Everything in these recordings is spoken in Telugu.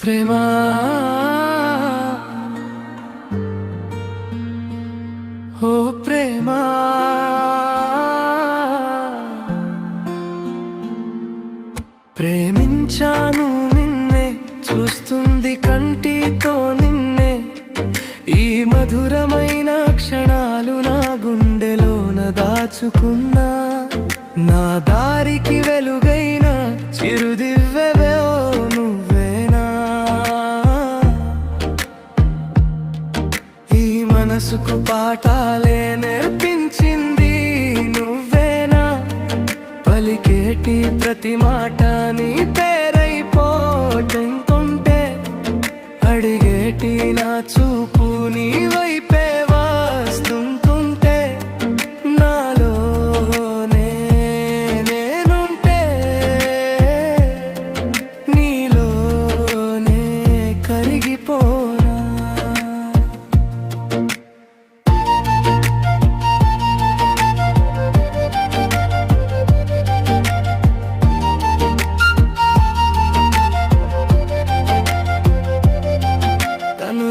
ప్రేమా ఓ ప్రేమా ప్రేమించాను నిన్నే చూస్తుంది కంటితో నిన్నే ఈ మధురమైన క్షణాలు నా గుండెలోన దాచుకున్నా నా దారికి వెలుగైన చిరుదివ్వెవో నువ్వేనా ఈ మనసుకు పాఠాలే నేర్పించింది నువ్వేనా పలికేటి ప్రతి మాట నీ పేరైపోతుంటే అడిగేటి నా చూపు నీ వైపే వస్తుంటే నాలోనే నేనుంటే నీలోనే కరిగిపోనా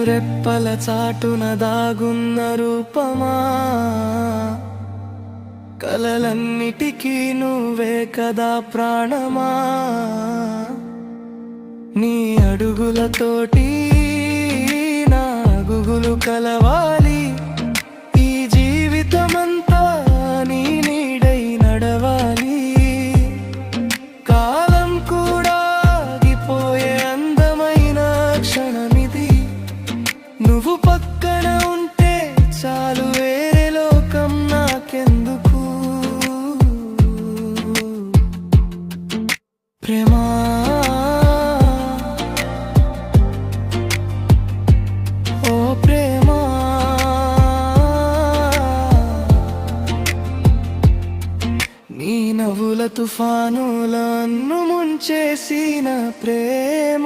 రెప్పల చాటున దాగున్న రూపమా కలలన్నిటికీ నువ్వే కదా ప్రాణమా నీ అడుగులతోటి నా గుగులు కలవాలి ఈ జీవితమంతా నీ నీడై నడవాలి కాలం కూడా ఆగిపోయే అందమైన క్షణమిది నువ్వు పక్కన ఉంటే చాలు వేరే లోకం నాకెందుకు ప్రేమా ఓ ప్రేమా నీ నవ్వుల తుఫానులను ముంచేసిన ప్రేమ